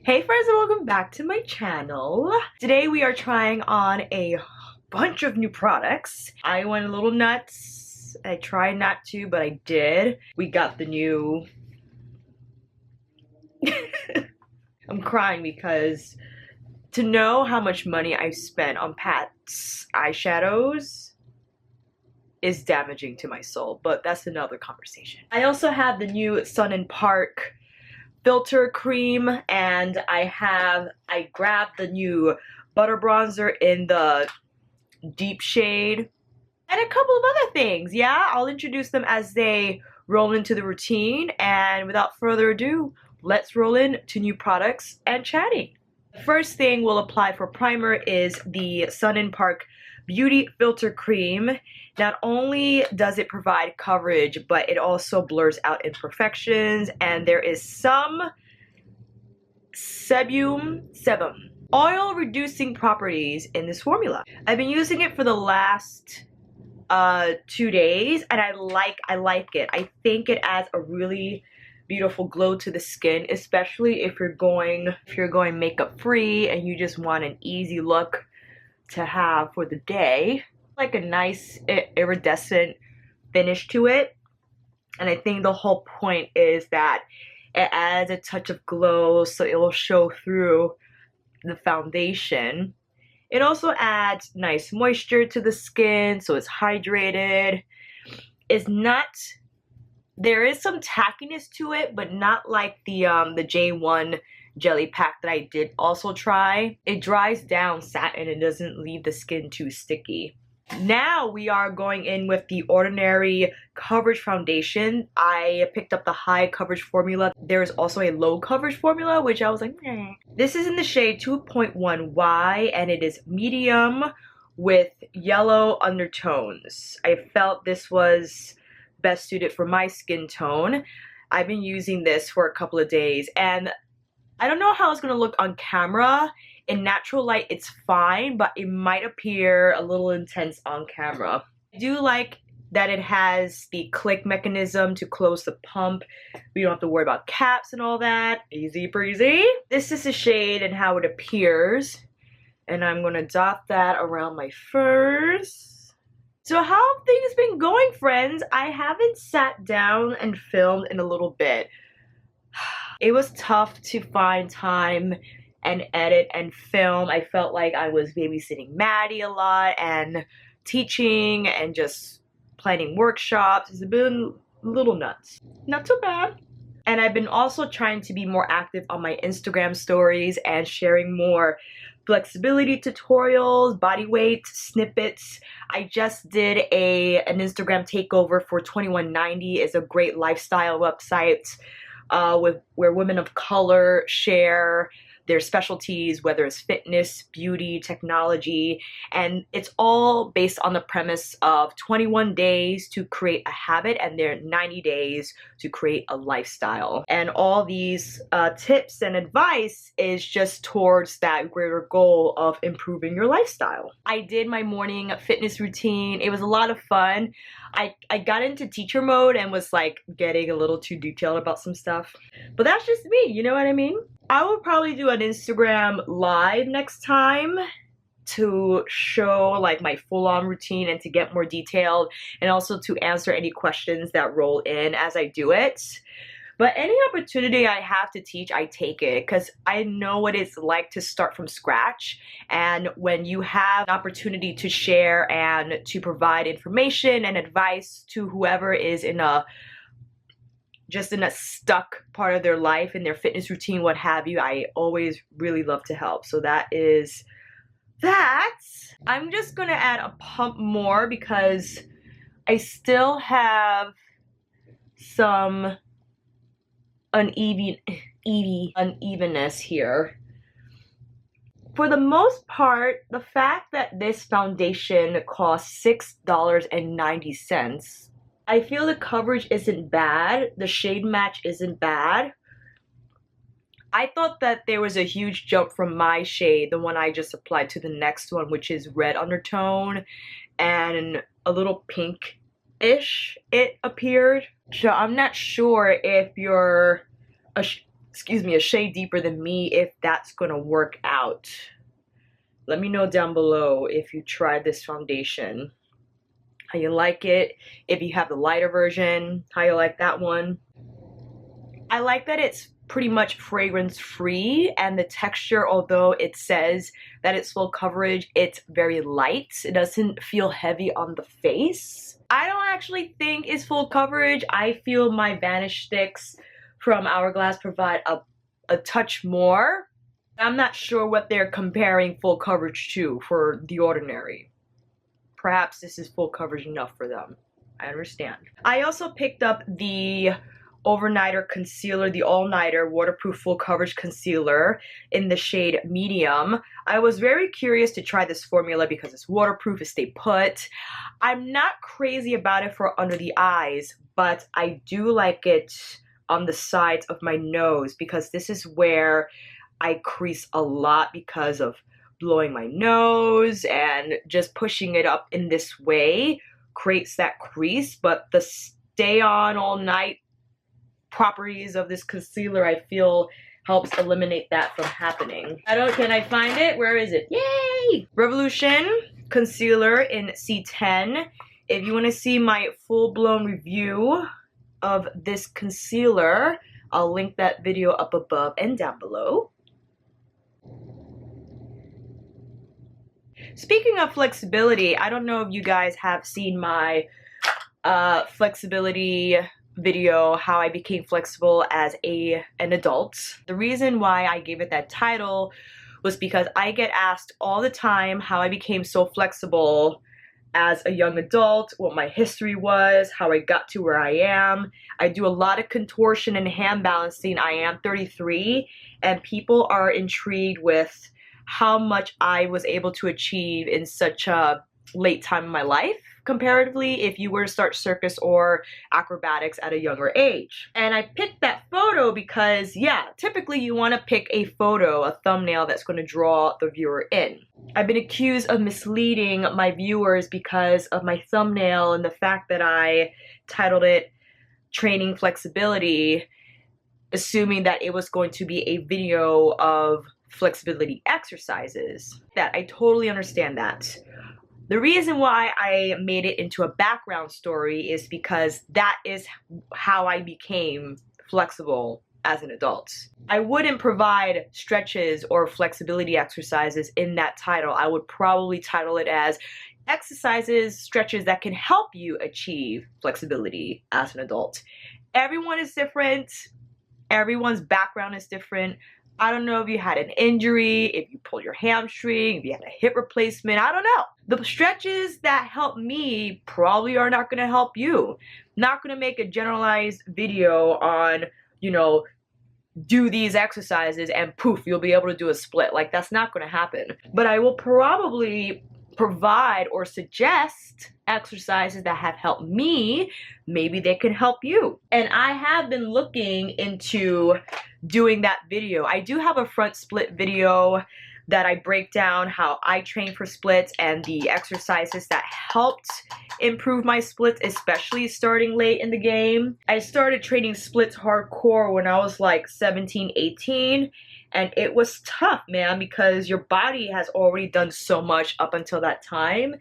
Hey friends, and welcome back to my channel. Today we are trying on a bunch of new products. I went a little nuts. I tried not to, but I did. We got the new... I'm crying because to know how much money I spent on Pat's eyeshadows is damaging to my soul, but that's another conversation. I also have the new Sun & Park filter cream, and I grabbed the new butter bronzer in the deep shade and a couple of other things. Yeah, I'll introduce them as they roll into the routine, and without further ado, let's roll into new products and chatting. The first thing we'll apply for primer is the Sun & Park Beauty Filter Cream. Not only does it provide coverage, but it also blurs out imperfections, and there is some sebum oil reducing properties in this formula. I've been using it for the last 2 days, and I like it. I think it adds a really beautiful glow to the skin, especially if you're going makeup free and you just want an easy look to have for the day. Like a nice iridescent finish to it, and I think the whole point is that it adds a touch of glow, so it will show through the foundation. It also adds nice moisture to the skin, so it's hydrated. There is some tackiness to it, but not like the J1 jelly pack that I did also try. It dries down satin and doesn't leave the skin too sticky. Now we are going in with the Ordinary Coverage Foundation. I picked up the high coverage formula. There's also a low coverage formula, which I was like, meh. This is in the shade 2.1Y, and it is medium with yellow undertones. I felt this was best suited for my skin tone. I've been using this for a couple of days, and I don't know how it's gonna look on camera. In natural light, it's fine, but it might appear a little intense on camera. I do like that it has the click mechanism to close the pump. We don't have to worry about caps and all that. Easy breezy. This is the shade and how it appears, and I'm gonna dot that around my furs. So how have things been going, friends? I haven't sat down and filmed in a little bit. It was tough to find time and edit and film. I felt like I was babysitting Maddie a lot and teaching and just planning workshops. It's been a little nuts. Not too bad. And I've been also trying to be more active on my Instagram stories and sharing more flexibility tutorials, body weight snippets. I just did an Instagram takeover for 2190. It's a great lifestyle website where women of color share their specialties, whether it's fitness, beauty, technology, and it's all based on the premise of 21 days to create a habit, and there are 90 days to create a lifestyle. And all these tips and advice is just towards that greater goal of improving your lifestyle. I did my morning fitness routine. It was a lot of fun. I got into teacher mode and was like getting a little too detailed about some stuff, but that's just me, you know what I mean? I will probably do an Instagram live next time to show like my full-on routine and to get more detailed, and also to answer any questions that roll in as I do it. But any opportunity I have to teach, I take it, because I know what it's like to start from scratch. And when you have an opportunity to share and to provide information and advice to whoever is in a stuck part of their life, in their fitness routine, what have you, I always really love to help. So that is that. I'm just gonna add a pump more because I still have some unevenness here. For the most part, the fact that this foundation costs $6.90, I feel the coverage isn't bad, the shade match isn't bad. I thought that there was a huge jump from my shade, the one I just applied, to the next one, which is red undertone and a little pink-ish it appeared. So I'm not sure if you're excuse me, a shade deeper than me if that's gonna work out. Let me know down below if you tried this foundation, how you like it, if you have the lighter version, how you like that one. I like that it's pretty much fragrance free, and the texture, although it says that it's full coverage, it's very light. It doesn't feel heavy on the face. I don't actually think it's full coverage. I feel my Vanish sticks from Hourglass provide a touch more. I'm not sure what they're comparing full coverage to for The Ordinary. Perhaps this is full coverage enough for them. I understand. I also picked up the Overnighter Concealer, the All-Nighter Waterproof Full Coverage Concealer in the shade Medium. I was very curious to try this formula because it's waterproof, it stay put. I'm not crazy about it for under the eyes, but I do like it on the sides of my nose because this is where I crease a lot because of blowing my nose, and just pushing it up in this way creates that crease, but the stay on all night properties of this concealer, I feel, helps eliminate that from happening. Can I find it? Where is it? Yay! Revolution Concealer in C10. If you want to see my full-blown review of this concealer, I'll link that video up above and down below. Speaking of flexibility, I don't know if you guys have seen my flexibility video, how I became flexible as an adult. The reason why I gave it that title was because I get asked all the time how I became so flexible as a young adult, what my history was, how I got to where I am. I do a lot of contortion and hand balancing. I am 33, and people are intrigued with how much I was able to achieve in such a late time in my life, comparatively if you were to start circus or acrobatics at a younger age. And I picked that photo because, yeah, typically you want to pick a photo, a thumbnail that's going to draw the viewer in. I've been accused of misleading my viewers because of my thumbnail and the fact that I titled it Training Flexibility, assuming that it was going to be a video of flexibility exercises. That I totally understand that. The reason why I made it into a background story is because that is how I became flexible as an adult. I wouldn't provide stretches or flexibility exercises in that title. I would probably title it as exercises, stretches that can help you achieve flexibility as an adult. Everyone is different. Everyone's background is different. I don't know if you had an injury, if you pulled your hamstring, if you had a hip replacement, I don't know. The stretches that help me probably are not going to help you. Not going to make a generalized video on, you know, do these exercises and poof, you'll be able to do a split. Like, that's not going to happen. But I will probably provide or suggest exercises that have helped me. Maybe they can help you. And I have been looking into doing that video. I do have a front split video that I break down how I train for splits and the exercises that helped improve my splits, especially starting late in the game. I started training splits hardcore when I was like 17, 18. And it was tough, man, because your body has already done so much up until that time.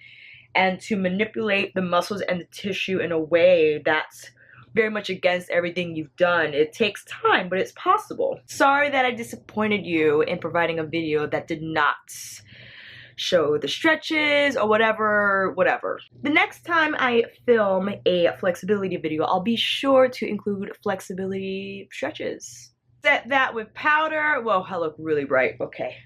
And to manipulate the muscles and the tissue in a way that's very much against everything you've done, it takes time, but it's possible. Sorry that I disappointed you in providing a video that did not show the stretches or whatever. The next time I film a flexibility video, I'll be sure to include flexibility stretches. Set that with powder. Whoa, I look really bright. Okay.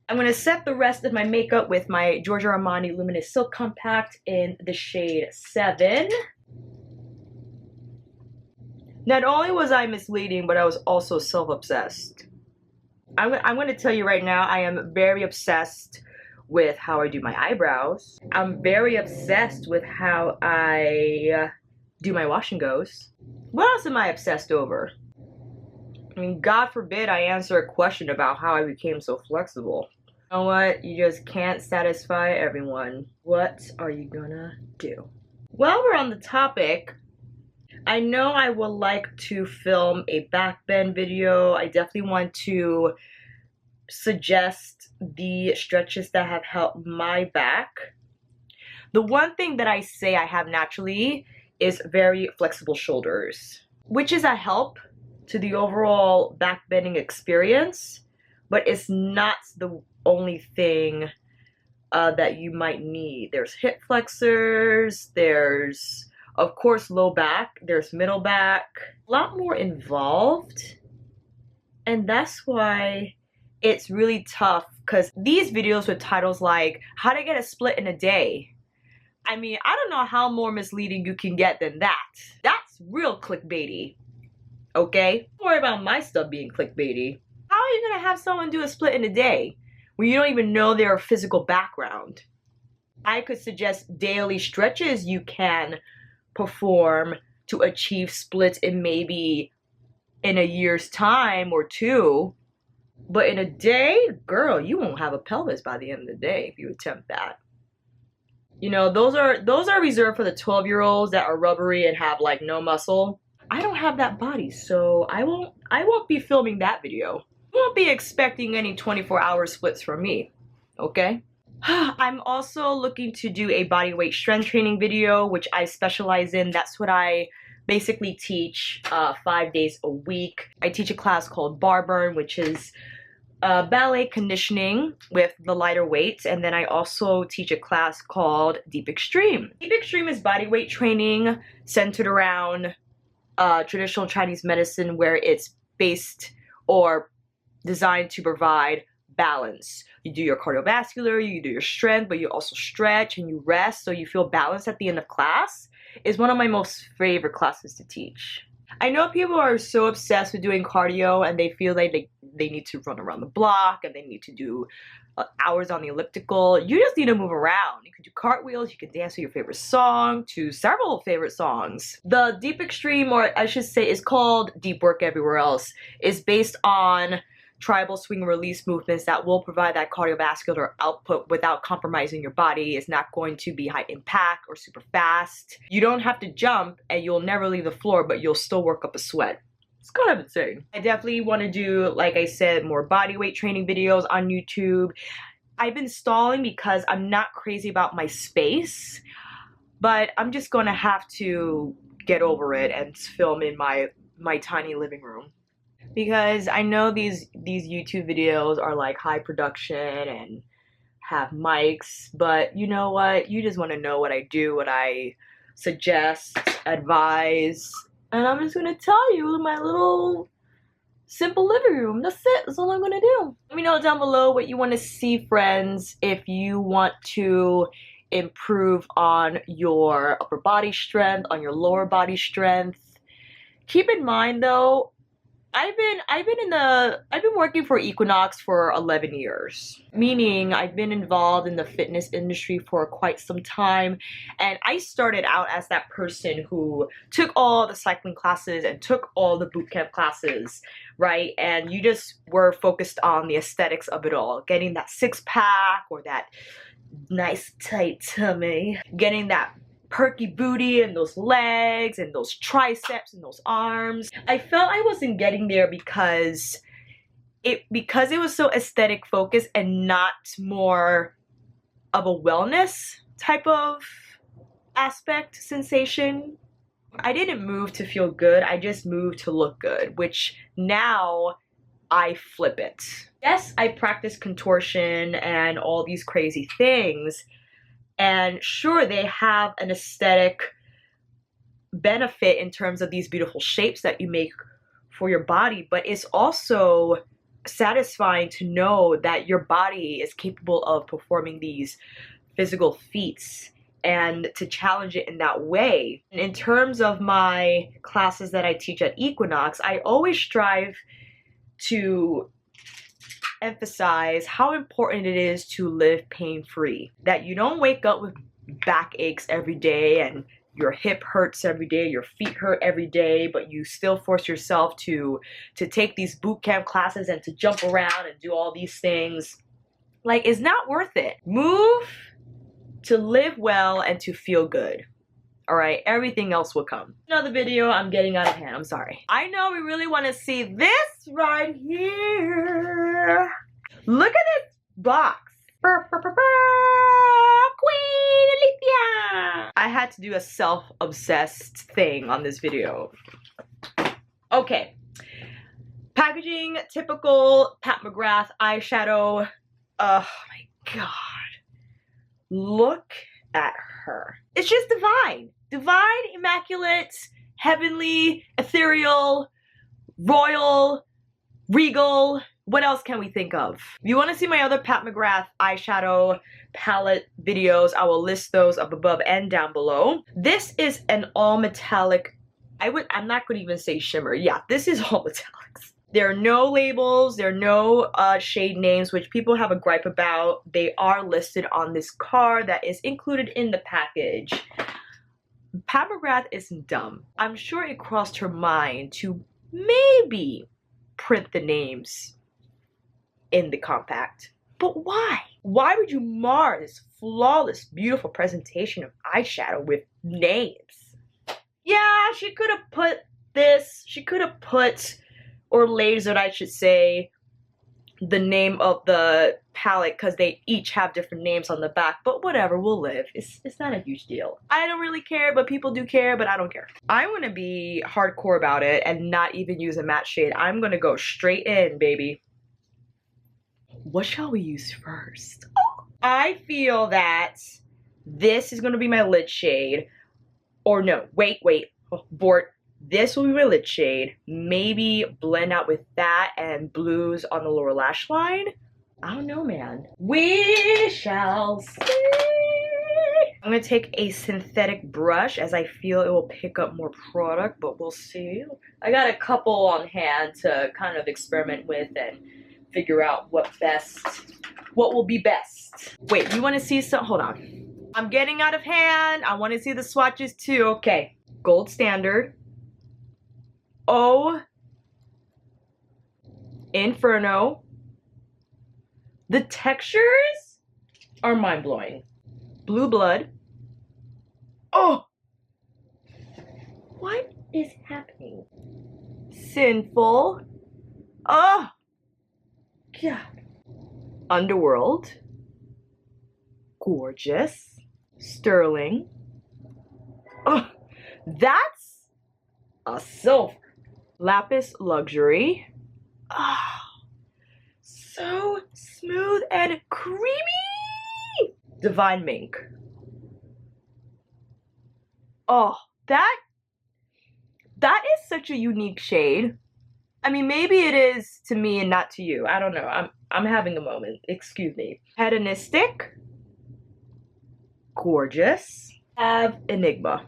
I'm going to set the rest of my makeup with my Giorgio Armani Luminous Silk Compact in the shade 7. Not only was I misleading, but I was also self-obsessed. I'm going to tell you right now, I am very obsessed with how I do my eyebrows. I'm very obsessed with how I do my wash and goes. What else am I obsessed over? I mean, God forbid I answer a question about how I became so flexible. You know what? You just can't satisfy everyone. What are you gonna do? While we're on the topic I know I would like to film a back bend video. I definitely want to suggest the stretches that have helped my back. The one thing that I say I have naturally is very flexible shoulders, which is a help to the overall back bending experience, but it's not the only thing that you might need. There's hip flexors, there's of course low back, there's middle back, a lot more involved. And that's why it's really tough, because these videos with titles like how to get a split in a day, I mean, I don't know how more misleading you can get than that. That's real clickbaity, okay? Don't worry about my stuff being clickbaity. How are you gonna have someone do a split in a day when you don't even know their physical background? I could suggest daily stretches you can perform to achieve splits in maybe in a year's time or two, but in a day, girl, you won't have a pelvis by the end of the day if you attempt that. You know, those are reserved for the 12-year-olds that are rubbery and have like no muscle. I don't have that body, so I won't be filming that video. You won't be expecting any 24-hour splits from me, okay? I'm also looking to do a bodyweight strength training video, which I specialize in. That's what I basically teach 5 days a week. I teach a class called bar burn, which is ballet conditioning with the lighter weights, and then I also teach a class called Deep Extreme. Deep Extreme is bodyweight training centered around traditional Chinese medicine, where it's based or designed to provide balance. You do your cardiovascular, you do your strength, but you also stretch and you rest so you feel balanced at the end of class. Is one of my most favorite classes to teach. I know people are so obsessed with doing cardio and they feel like they need to run around the block and they need to do hours on the elliptical. You just need to move around. You can do cartwheels, you can dance to your favorite song, to several favorite songs. The Deep Extreme, or I should say is called Deep Work Everywhere Else, is based on tribal swing release movements that will provide that cardiovascular output without compromising your body. It's not going to be high impact or super fast. You don't have to jump and you'll never leave the floor, but you'll still work up a sweat. It's kind of insane. I definitely want to do, like I said, more bodyweight training videos on YouTube. I've been stalling because I'm not crazy about my space, but I'm just going to have to get over it and film in my tiny living room. Because I know these YouTube videos are like high production and have mics, but you know what? You just want to know what I do, what I suggest, advise, and I'm just gonna tell you my little simple living room. That's it. That's all I'm gonna do. Let me know down below what you want to see, friends. If you want to improve on your upper body strength, on your lower body strength. Keep in mind though, I've been working for Equinox for 11 years, meaning I've been involved in the fitness industry for quite some time, and I started out as that person who took all the cycling classes and took all the boot camp classes, right? And you just were focused on the aesthetics of it all, getting that six-pack or that nice tight tummy, getting that perky booty and those legs and those triceps and those arms. I felt I wasn't getting there because it was so aesthetic focused and not more of a wellness type of aspect sensation. I didn't move to feel good, I just moved to look good, which now I flip it. Yes, I practice contortion and all these crazy things, and sure, they have an aesthetic benefit in terms of these beautiful shapes that you make for your body, but it's also satisfying to know that your body is capable of performing these physical feats and to challenge it in that way. And in terms of my classes that I teach at Equinox, I always strive to emphasize how important it is to live pain-free. That you don't wake up with back aches every day and your hip hurts every day, your feet hurt every day, but you still force yourself to take these boot camp classes and to jump around and do all these things. Like, it's not worth it. Move to live well and to feel good. All right, everything else will come. Another video, I'm getting out of hand, I'm sorry. I know we really want to see this right here. Look at this box. Queen Alethea. I had to do a self-obsessed thing on this video. Okay. Packaging, typical Pat McGrath eyeshadow. Oh my god. Look at her. It's just divine. Divine, immaculate, heavenly, ethereal, royal, regal. What else can we think of? If you want to see my other Pat McGrath eyeshadow palette videos, I will list those up above and down below. This is an all metallic, I'm not going to even say shimmer. Yeah, this is all metallics. There are no labels, there are no shade names, which people have a gripe about. They are listed on this card that is included in the package. Pat McGrath isn't dumb. I'm sure it crossed her mind to maybe print the names in the compact. But why? Why would you mar this flawless, beautiful presentation of eyeshadow with names? Yeah, she could have put this, she could have put, or lasered, I should say, the name of the palette because they each have different names on the back, but whatever, we'll live. It's not a huge deal. I don't really care, but people do care, but I don't care. I want to be hardcore about it and not even use a matte shade. I'm going to go straight in, baby. What shall we use first? Oh, I feel that this is going to be my lid shade. Or no, wait, abort. This will be my lid shade. Maybe blend out with that and blues on the lower lash line. I don't know, man. We shall see. I'm going to take a synthetic brush as I feel it will pick up more product, but we'll see. I got a couple on hand to kind of experiment with and figure out what will be best. Wait, you want to see some? Hold on. I'm getting out of hand. I want to see the swatches too. Okay. Gold standard. Oh, Inferno. The textures are mind-blowing. Blue Blood. Oh, what is happening? Sinful. Oh, God. Underworld. Gorgeous. Sterling. Oh, that's a silver. Lapis Luxury. Oh, so smooth and creamy. Divine Mink. Oh, that is such a unique shade. I mean, maybe it is to me and not to you. I don't know. I'm having a moment. Excuse me. Hedonistic. Gorgeous. Have Enigma.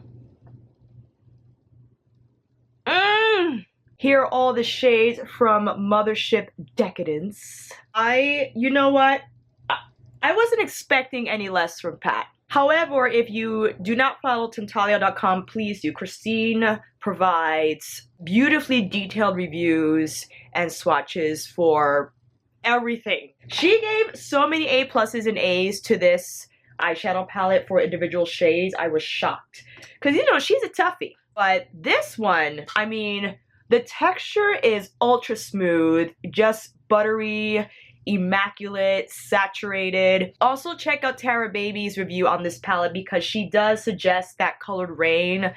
Here are all the shades from Mothership Decadence. You know what? I wasn't expecting any less from Pat. However, if you do not follow Tintalia.com, please do. Christine provides beautifully detailed reviews and swatches for everything. She gave so many A+ and A's to this eyeshadow palette for individual shades. I was shocked. Because, you know, she's a toughie. But this one, I mean, the texture is ultra smooth, just buttery, immaculate, saturated. Also check out Tara Baby's review on this palette because she does suggest that Colored Rain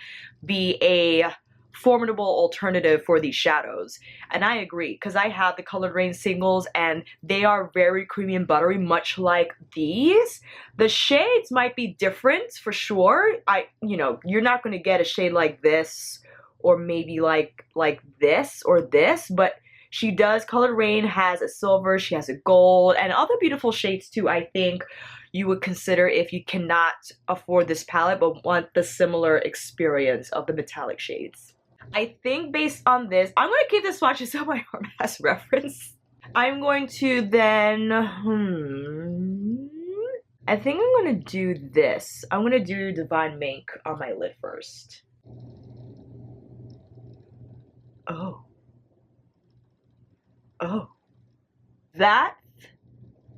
be a formidable alternative for these shadows. And I agree, because I have the Colored Rain singles and they are very creamy and buttery, much like these. The shades might be different for sure. You know, you're not going to get a shade like this or maybe like this or this, but she does. Colored Rain has a silver, she has a gold, and other beautiful shades too, I think you would consider if you cannot afford this palette but want the similar experience of the metallic shades. I think based on this, I'm going to keep the swatches on my arm as reference. I'm going to then, I think I'm going to do this. I'm going to do Divine Mink on my lid first. Oh, that's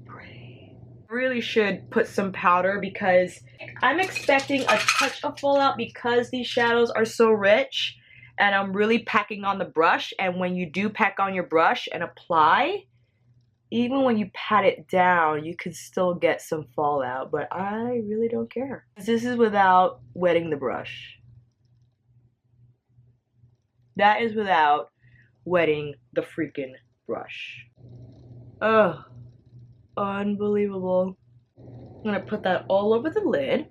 pretty. Really should put some powder because I'm expecting a touch of fallout because these shadows are so rich, and I'm really packing on the brush. And when you do pack on your brush and apply, even when you pat it down, you can still get some fallout, but I really don't care. This is without wetting the brush. That is without wetting the freaking brush. Ugh. Unbelievable. I'm gonna put that all over the lid.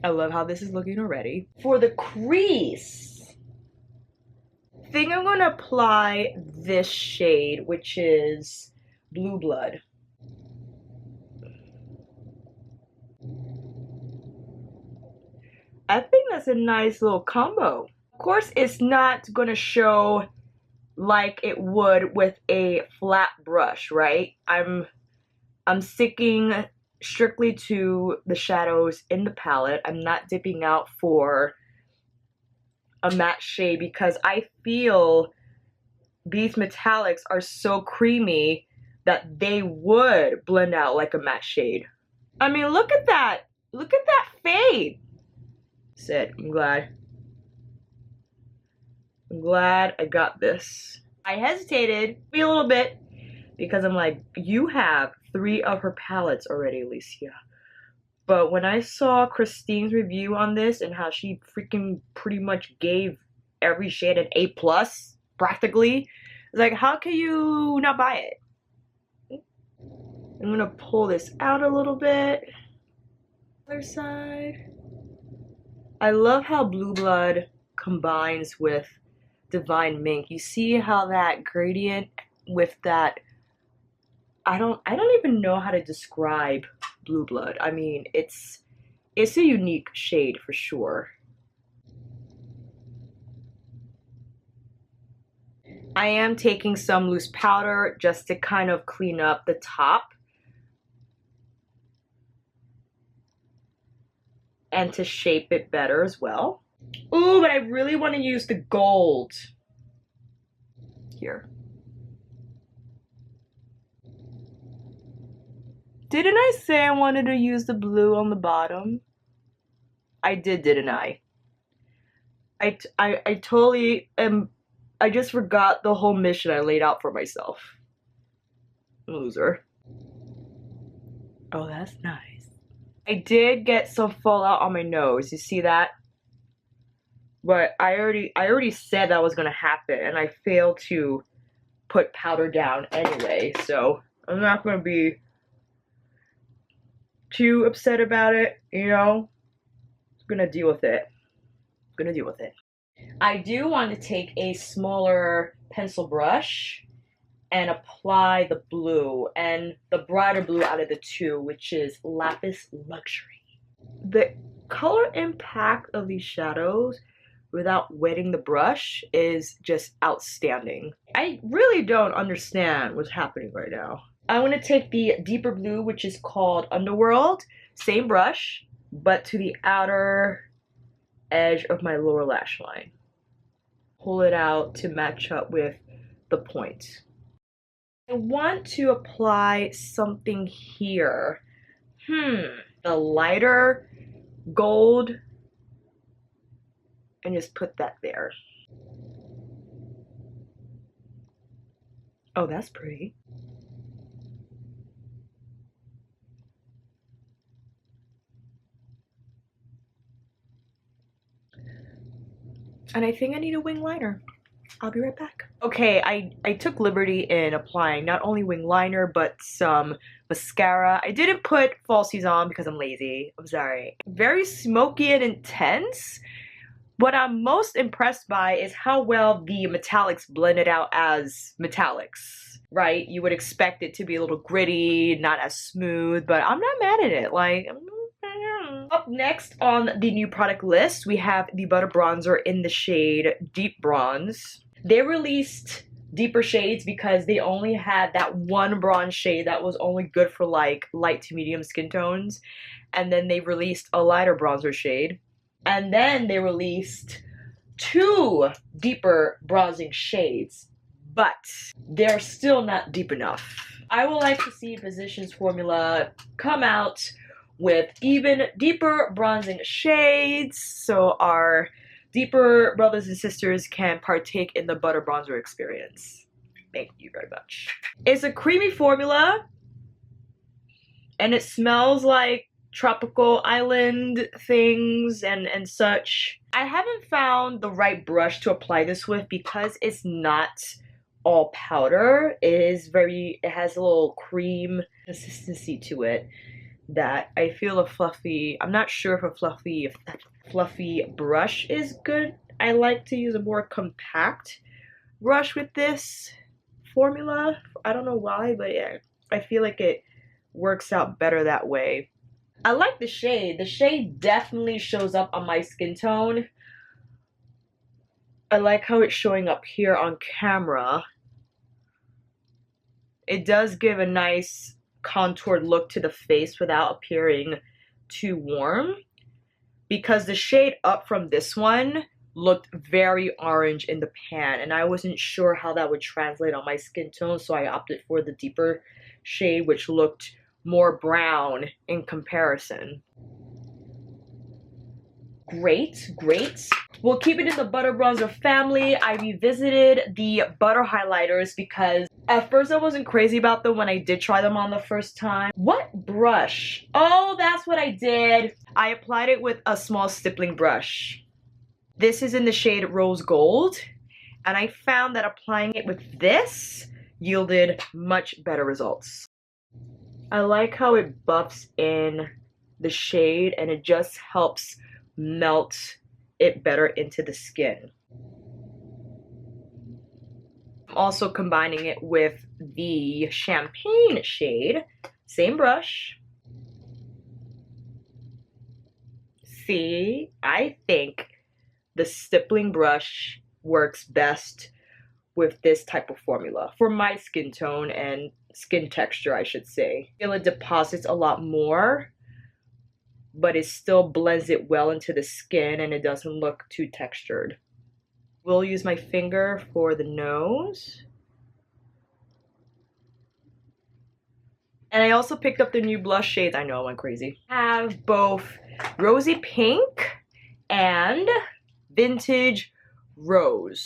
I love how this is looking already. For the crease, I think I'm gonna apply this shade, which is Blue Blood. I think that's a nice little combo. Of course, it's not gonna show like it would with a flat brush, right? I'm sticking strictly to the shadows in the palette. I'm not dipping out for a matte shade because I feel these metallics are so creamy that they would blend out like a matte shade. I mean, look at that. Look at that fade. Sit, I'm glad. I'm glad I got this. I hesitated a little bit because I'm like, you have 3 of her palettes already, Alicia. But when I saw Christine's review on this and how she freaking pretty much gave every shade an A+, practically, it's like, how can you not buy it? I'm gonna pull this out a little bit. Other side. I love how Blue Blood combines with Divine Mink. You see how that gradient with that, I don't even know how to describe Blue Blood. I mean, it's a unique shade for sure. I am taking some loose powder just to kind of clean up the top and to shape it better as well. Ooh, but I really want to use the gold here. Didn't I say I wanted to use the blue on the bottom? I did, didn't I? I totally am. I just forgot the whole mission I laid out for myself. Loser. Oh, that's nice. I did get some fallout on my nose. You see that? But I already said that was gonna happen, and I failed to put powder down anyway, so I'm not gonna be too upset about it, you know? I'm gonna deal with it. I'm gonna deal with it. I do want to take a smaller pencil brush and apply the blue, and the brighter blue out of the two, which is Lapis Luxury. The color impact of these shadows without wetting the brush is just outstanding. I really don't understand what's happening right now. I'm going to take the deeper blue, which is called Underworld, same brush, but to the outer edge of my lower lash line. Pull it out to match up with the point. I want to apply something here. The lighter gold, and just put that there. Oh, that's pretty. And I think I need a wing liner. I'll be right back. Okay, I took liberty in applying not only wing liner, but some mascara. I didn't put falsies on because I'm lazy. I'm sorry. Very smoky and intense. What I'm most impressed by is how well the metallics blended out as metallics, right? You would expect it to be a little gritty, not as smooth, but I'm not mad at it. Like, up next on the new product list, we have the Butter Bronzer in the shade Deep Bronze. They released deeper shades because they only had that one bronze shade that was only good for like light to medium skin tones. And then they released a lighter bronzer shade. And then they released 2 deeper bronzing shades, but they're still not deep enough. I would like to see Physicians Formula come out with even deeper bronzing shades so our deeper brothers and sisters can partake in the butter bronzer experience. Thank you very much. It's a creamy formula and it smells like tropical island things and such. I haven't found the right brush to apply this with because it's not all powder. It has a little cream consistency to it that I feel a fluffy, I'm not sure if a fluffy brush is good. I like to use a more compact brush with this formula. I don't know why, but yeah, I feel like it works out better that way. I like the shade. The shade definitely shows up on my skin tone. I like how it's showing up here on camera. It does give a nice contoured look to the face without appearing too warm, because the shade up from this one looked very orange in the pan and I wasn't sure how that would translate on my skin tone, so I opted for the deeper shade which looked more brown in comparison. Great. We'll keep it in the butter bronzer family. I revisited the butter highlighters because at first I wasn't crazy about them when I did try them on the first time. What brush? Oh, that's what I did. I applied it with a small stippling brush. This is in the shade Rose Gold, and I found that applying it with this yielded much better results. I like how it buffs in the shade and it just helps melt it better into the skin. I'm also combining it with the champagne shade, same brush. See, I think the stippling brush works best with this type of formula for my skin tone and skin texture, I should say. I feel it deposits a lot more, but it still blends it well into the skin and it doesn't look too textured. We'll use my finger for the nose. And I also picked up the new blush shades. I know I went crazy. I have both Rosy Pink and Vintage Rouge,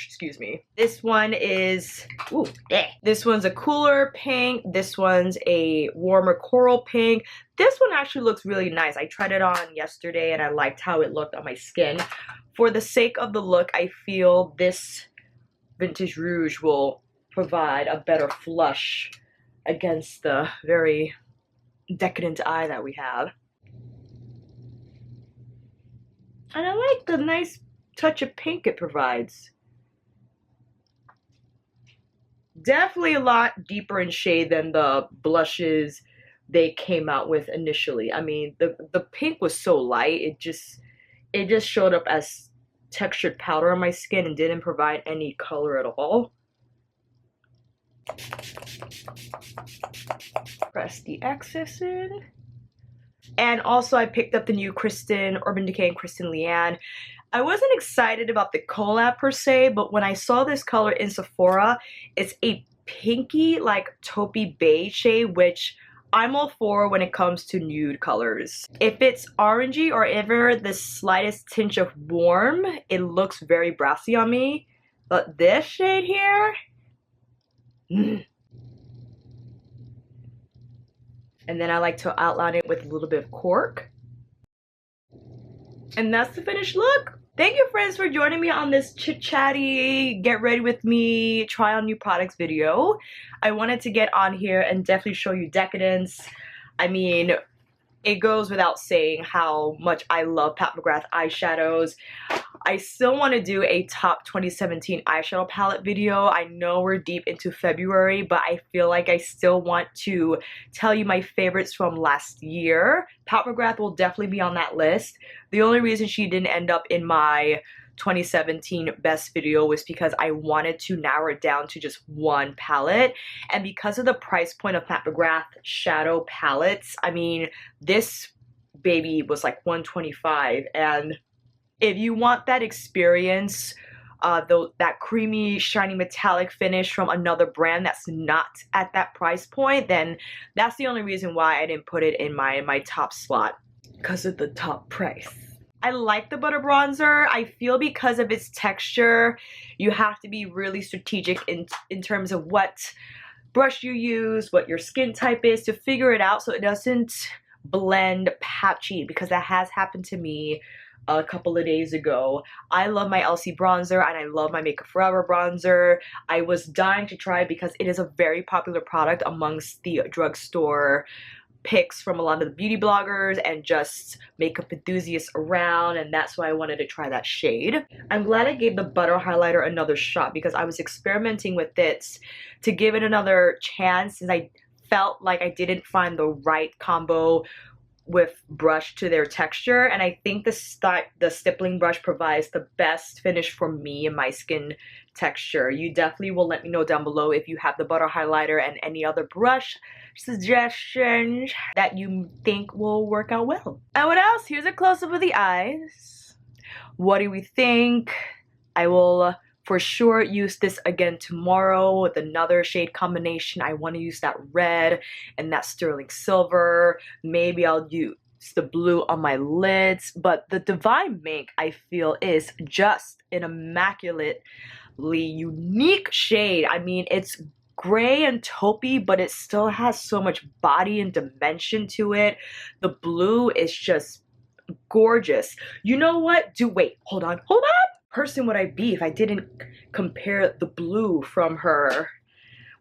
excuse me. This one is, this one's a cooler pink. This one's a warmer coral pink. This one actually looks really nice. I tried it on yesterday and I liked how it looked on my skin. For the sake of the look, I feel this Vintage Rouge will provide a better flush against the very decadent eye that we have. And I like the nice touch of pink it provides. Definitely a lot deeper in shade than the blushes they came out with initially. I mean, the pink was so light, it just showed up as textured powder on my skin and didn't provide any color at all. Press the excess in. And also I picked up the new Urban Decay and Kristen Leanne. I wasn't excited about the collab per se, but when I saw this color in Sephora, it's a pinky, like taupey beige shade, which I'm all for when it comes to nude colors. If it's orangey or ever the slightest tinge of warm, it looks very brassy on me. But this shade here, and then I like to outline it with a little bit of cork. And that's the finished look. Thank you, friends, for joining me on this chit-chatty, get ready with me, try on new products video. I wanted to get on here and definitely show you Decadence. I mean, it goes without saying how much I love Pat McGrath eyeshadows. I still want to do a top 2017 eyeshadow palette video. I know we're deep into February, but I feel like I still want to tell you my favorites from last year. Pat McGrath will definitely be on that list. The only reason she didn't end up in my 2017 best video was because I wanted to narrow it down to just one palette, and because of the price point of Pat McGrath shadow palettes, I mean, this baby was like $125, and if you want that experience that creamy, shiny metallic finish from another brand that's not at that price point, then that's the only reason why I didn't put it in my top slot, because of the top price. I like the butter bronzer. I feel because of its texture, you have to be really strategic in terms of what brush you use, what your skin type is, to figure it out so it doesn't blend patchy, because that has happened to me a couple of days ago. I love my LC bronzer and I love my Makeup Forever bronzer. I was dying to try it because it is a very popular product amongst the drugstore picks from a lot of the beauty bloggers and just makeup enthusiasts around, and that's why I wanted to try that shade. I'm glad I gave the butter highlighter another shot, because I was experimenting with it to give it another chance, since I felt like I didn't find the right combo with brush to their texture, and I think the stippling brush provides the best finish for me and my skin texture. You definitely will let me know down below if you have the butter highlighter and any other brush suggestions that you think will work out well. And what else? Here's a close-up of the eyes. What do we think? I will for sure use this again tomorrow with another shade combination. I want to use that red and that sterling silver. Maybe I'll use the blue on my lids. But the Divine Mink, I feel, is just an immaculately unique shade. I mean, it's gray and taupey, but it still has so much body and dimension to it. The blue is just gorgeous. You know what? Wait, hold on. Person would I be if I didn't compare the blue from her,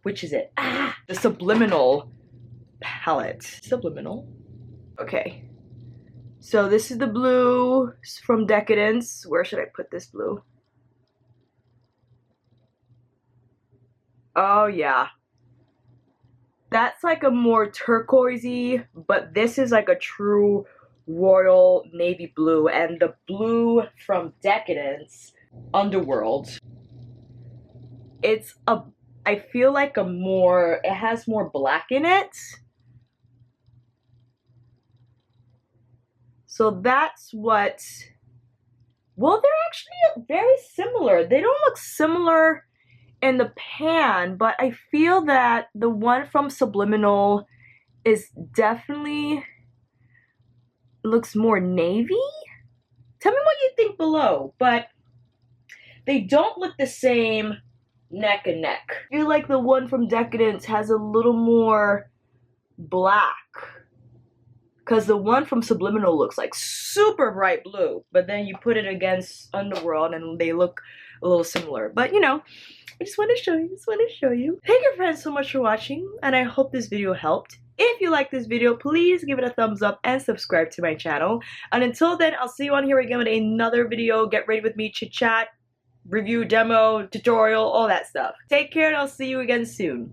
which is it? The Subliminal palette. Subliminal? Okay. So this is the blue from Decadence. Where should I put this blue? Oh yeah. That's like a more turquoisey, but this is like a true royal navy blue. And the blue from Decadence, Underworld, I feel like it has more black in it. So that's what, well, they're actually very similar. They don't look similar in the pan, but I feel that the one from Subliminal is definitely looks more navy. Tell me what you think below, but they don't look the same neck and neck. I feel like the one from Decadence has a little more black, because the one from Subliminal looks like super bright blue, but then you put it against Underworld and they look a little similar. But you know, I just want to show you. Thank you friends so much for watching, and I hope this video helped. If you like this video, please give it a thumbs up and subscribe to my channel. And until then, I'll see you on here again with another video. Get ready with me, chit chat, review, demo, tutorial, all that stuff. Take care, and I'll see you again soon.